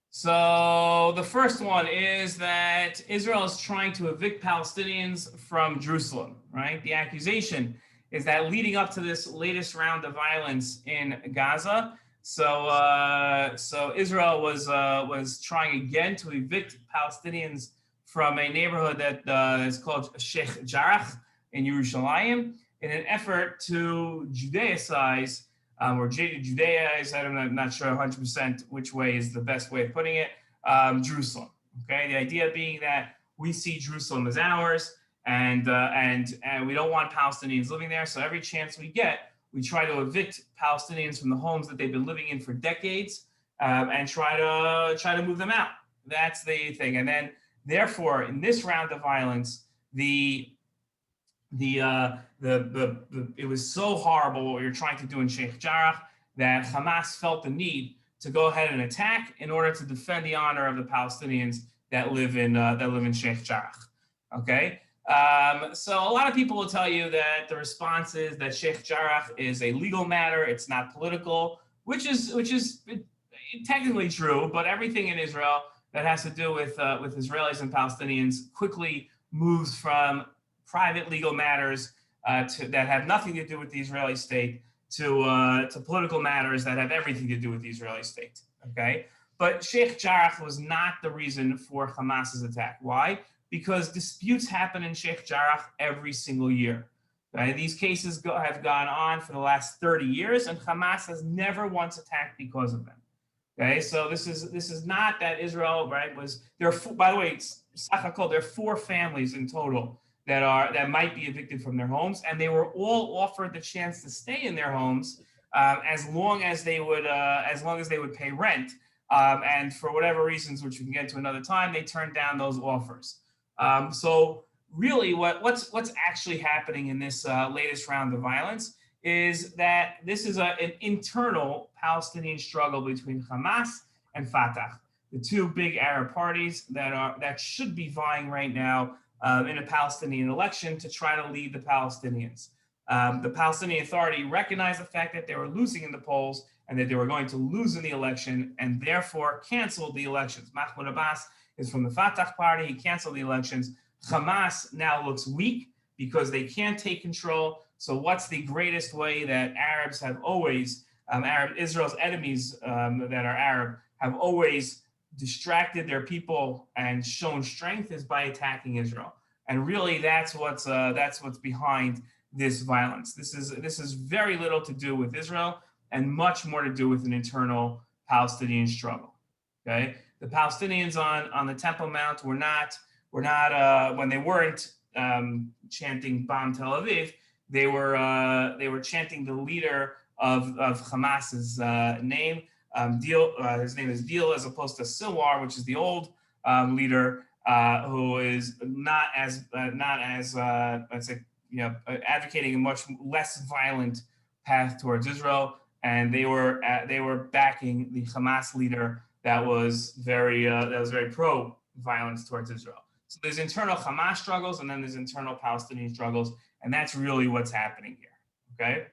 So the first one is that Israel is trying to evict Palestinians from Jerusalem, right? The accusation is that leading up to this latest round of violence in Gaza, so Israel was trying again to evict Palestinians from a neighborhood that is called Sheikh Jarrah in Yerushalayim in an effort to Judaicize or Judaize, I'm not sure 100% which way is the best way of putting it, Jerusalem. Okay, the idea being that we see Jerusalem as ours, and we don't want Palestinians living there. So every chance we get, we try to evict Palestinians from the homes that they've been living in for decades, and try to move them out. That's the thing. And then, therefore, in this round of violence, it was so horrible what you're trying to do in Sheikh Jarrah that Hamas felt the need to go ahead and attack in order to defend the honor of the Palestinians that live in Sheikh Jarrah. Okay, so a lot of people will tell you that the response is that Sheikh Jarrah is a legal matter; it's not political, which is technically true. But everything in Israel that has to do with Israelis and Palestinians quickly moves from private legal matters that have nothing to do with the Israeli state to political matters that have everything to do with the Israeli state. Okay, but Sheikh Jarrah was not the reason for Hamas's attack. Why? Because disputes happen in Sheikh Jarrah every single year. Okay? These cases have gone on for the last 30 years, and Hamas has never once attacked because of them. Okay, so this is not that Israel, right, was there. By the way, there are 4 families in total that might be evicted from their homes, and they were all offered the chance to stay in their homes as long as they would pay rent. And for whatever reasons, which we can get to another time, they turned down those offers. So really, what's actually happening in this latest round of violence is that this is an internal Palestinian struggle between Hamas and Fatah, the 2 big Arab parties that should be vying right now in a Palestinian election to try to lead the Palestinians. The Palestinian Authority recognized the fact that they were losing in the polls and that they were going to lose in the election, and therefore canceled the elections. Mahmoud Abbas is from the Fatah party. He canceled the elections. Hamas now looks weak because they can't take control. So what's the greatest way that Arabs have always, Israel's enemies that are Arab, have always distracted their people and shown strength is by attacking Israel. And really, that's what's behind this violence. This is very little to do with Israel and much more to do with an internal Palestinian struggle. Okay, the Palestinians on the Temple Mount were not when they weren't chanting "Bomb Tel Aviv," they were chanting the leader of Hamas's name. His name is Deal, as opposed to Silwar, which is the old leader, who is not as let's say, advocating a much less violent path towards Israel, and they were backing the Hamas leader that was very pro-violence towards Israel. So there's internal Hamas struggles, and then there's internal Palestinian struggles, and that's really what's happening here. Okay.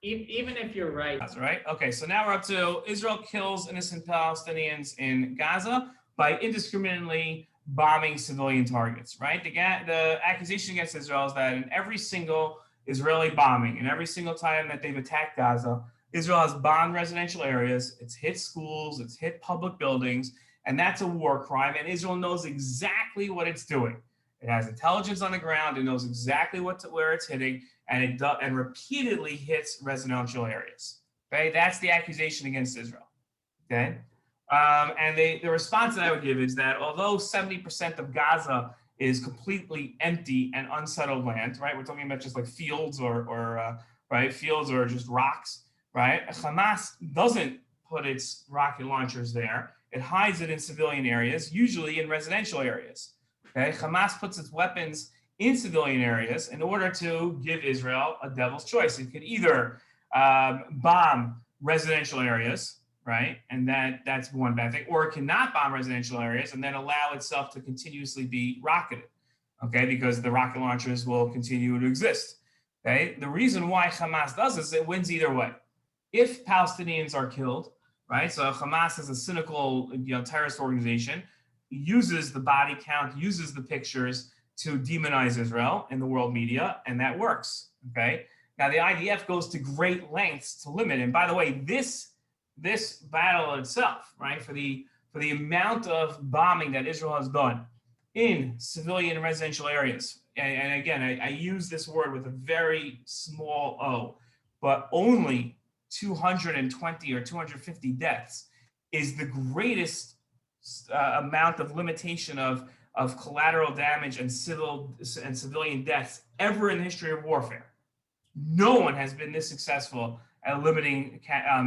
Even if you're right. That's right. Okay, so now we're up to Israel kills innocent Palestinians in Gaza by indiscriminately bombing civilian targets, right? The accusation against Israel is that in every single Israeli bombing, and every single time that they've attacked Gaza, Israel has bombed residential areas, it's hit schools, it's hit public buildings, and that's a war crime, and Israel knows exactly what it's doing. It has intelligence on the ground, it knows exactly where it's hitting, and repeatedly hits residential areas. Okay, that's the accusation against Israel. Okay, and the response that I would give is that although 70% of Gaza is completely empty and unsettled land, right? We're talking about just like fields or fields or just rocks, right? Hamas doesn't put its rocket launchers there. It hides it in civilian areas, usually in residential areas. Okay, Hamas puts its weapons in civilian areas in order to give Israel a devil's choice. It could either bomb residential areas, right? And that's one bad thing. Or it cannot bomb residential areas and then allow itself to continuously be rocketed, okay? Because the rocket launchers will continue to exist, okay? The reason why Hamas does this, it wins either way. If Palestinians are killed, right? So Hamas is a cynical, terrorist organization, uses the body count, uses the pictures to demonize Israel in the world media, and that works, okay? Now, the IDF goes to great lengths to limit, and by the way, this battle itself, right, for the amount of bombing that Israel has done in civilian residential areas, and again, I use this word with a very small o, but only 220 or 250 deaths is the greatest amount of limitation of collateral damage and civilian deaths ever in the history of warfare. No one has been this successful at limiting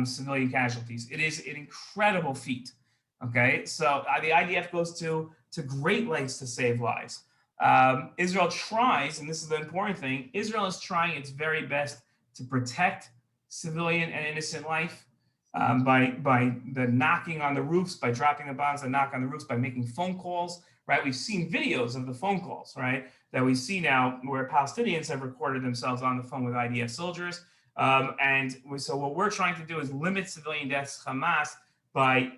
civilian casualties. It is an incredible feat. Okay, so the IDF goes to great lengths to save lives. Israel tries, and this is the important thing, Israel is trying its very best to protect civilian and innocent life by the knocking on the roofs, by dropping the bombs that knock on the roofs, by making phone calls, right? We've seen videos of the phone calls, right, that we see now where Palestinians have recorded themselves on the phone with IDF soldiers. So what we're trying to do is limit civilian deaths. Hamas, by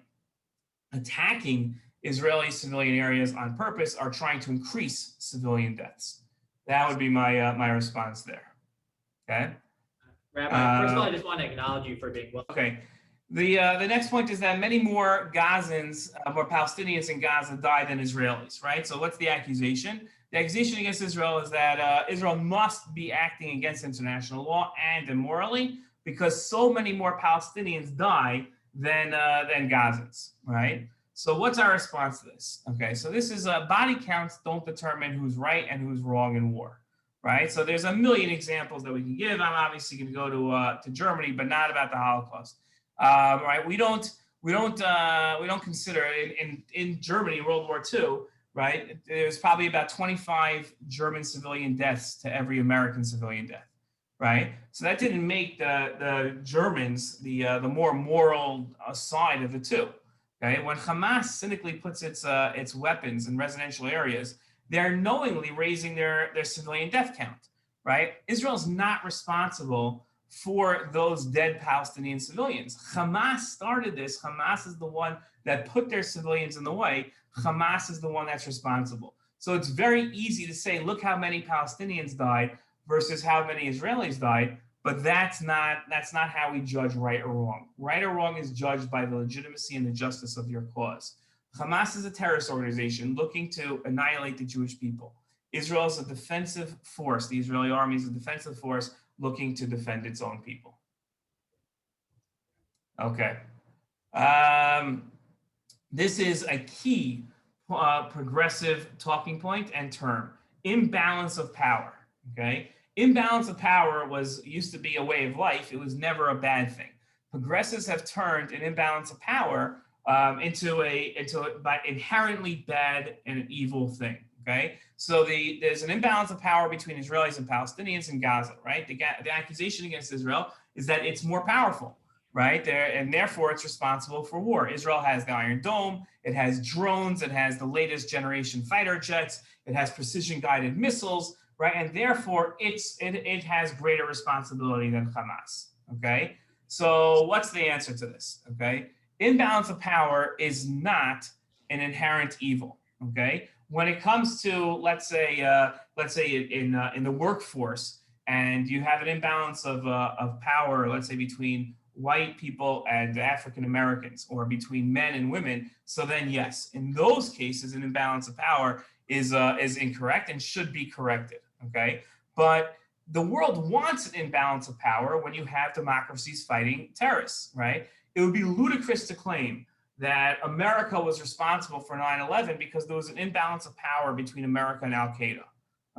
attacking Israeli civilian areas on purpose, are trying to increase civilian deaths. That would be my response there. Okay. Rabbi, first of all, I just want to acknowledge you for being well. Okay. The next point is that many more Gazans, more Palestinians in Gaza die than Israelis, right? So what's the accusation? The accusation against Israel is that Israel must be acting against international law and immorally because so many more Palestinians die than Gazans, right? So what's our response to this? Okay, so this is body counts don't determine who's right and who's wrong in war, right? So there's a million examples that we can give. I'm obviously going to go to Germany, but not about the Holocaust, right? We don't consider in Germany, World War II, right? There's probably about 25 German civilian deaths to every American civilian death, right? So that didn't make the Germans the more moral side of the two. Okay, when Hamas cynically puts its weapons in residential areas, they're knowingly raising their civilian death count, right? Israel's not responsible for those dead Palestinian civilians. Hamas started this. Hamas is the one that put their civilians in the way. Hamas is the one that's responsible. So it's very easy to say, look how many Palestinians died versus how many Israelis died. But that's not how we judge right or wrong. Right or wrong is judged by the legitimacy and the justice of your cause. Hamas is a terrorist organization looking to annihilate the Jewish people. Israel is a defensive force. The Israeli army is a defensive force looking to defend its own people. Okay. This is a key progressive talking point and term. Imbalance of power. Okay. Imbalance of power used to be a way of life. It was never a bad thing. Progressives have turned an imbalance of power into an inherently bad and evil thing. Okay, so there's an imbalance of power between Israelis and Palestinians in Gaza. Right, the accusation against Israel is that it's more powerful. Right there, and therefore it's responsible for war. Israel has the Iron Dome. It has drones. It has the latest generation fighter jets. It has precision guided missiles. Right, and therefore it has greater responsibility than Hamas. Okay, so what's the answer to this? Okay, imbalance of power is not an inherent evil. Okay, when it comes to let's say in the workforce, and you have an imbalance of power, let's say between white people and African Americans, or between men and women, so then yes, in those cases, an imbalance of power is incorrect and should be corrected. Okay, but the world wants an imbalance of power when you have democracies fighting terrorists, right? It would be ludicrous to claim that America was responsible for 9/11 because there was an imbalance of power between America and Al Qaeda.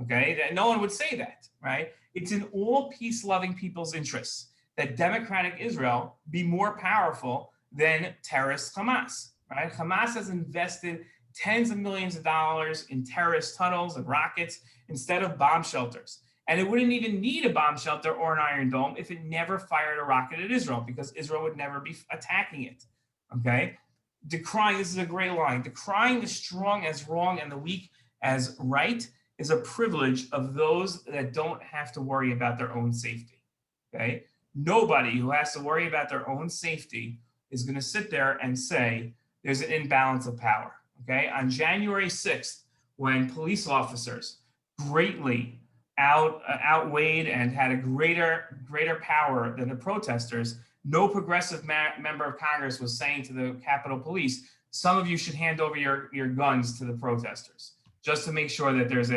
Okay, that no one would say that, right? It's in all peace-loving people's interests that democratic Israel be more powerful than terrorist Hamas, right? Hamas has invested tens of millions of dollars in terrorist tunnels and rockets instead of bomb shelters. And it wouldn't even need a bomb shelter or an Iron Dome if it never fired a rocket at Israel, because Israel would never be attacking it. Okay? Decrying, this is a great line, decrying the strong as wrong and the weak as right is a privilege of those that don't have to worry about their own safety. Okay? Nobody who has to worry about their own safety is going to sit there and say there's an imbalance of power. Okay, on January 6th, when police officers greatly outweighed and had a greater power than the protesters, no progressive member of Congress was saying to the Capitol Police, some of you should hand over your guns to the protesters, just to make sure that there's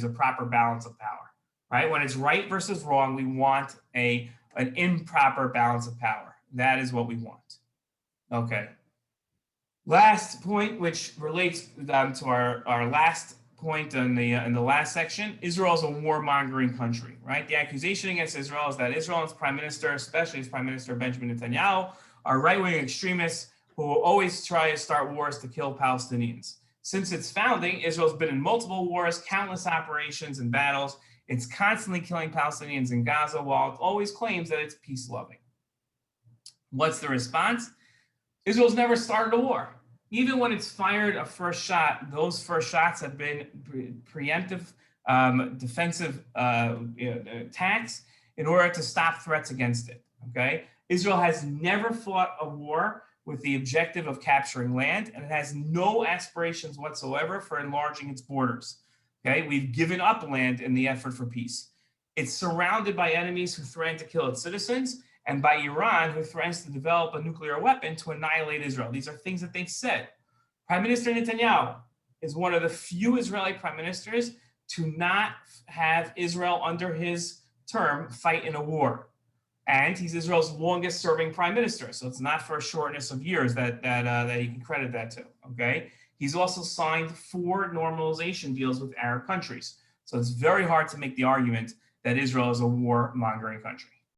a proper balance of power. Right? When it's right versus wrong, we want an improper balance of power. That is what we want. Okay. Last point, which relates to our last point in the last section, Israel is a warmongering country, right? The accusation against Israel is that Israel and its prime minister, especially its prime minister Benjamin Netanyahu, are right-wing extremists who will always try to start wars to kill Palestinians. Since its founding, Israel's been in multiple wars, countless operations and battles. It's constantly killing Palestinians in Gaza while it always claims that it's peace-loving. What's the response? Israel's never started a war. Even when it's fired a first shot, those first shots have been preemptive defensive attacks in order to stop threats against it, okay? Israel has never fought a war with the objective of capturing land, and it has no aspirations whatsoever for enlarging its borders, okay? We've given up land in the effort for peace. It's surrounded by enemies who threaten to kill its citizens, and by Iran, who threatens to develop a nuclear weapon to annihilate Israel. These are things that they've said. Prime Minister Netanyahu is one of the few Israeli prime ministers to not have Israel under his term fight in a war. And he's Israel's longest serving prime minister. So it's not for a shortness of years that he can credit that to, okay? He's also signed 4 normalization deals with Arab countries. So it's very hard to make the argument that Israel is a war-mongering country.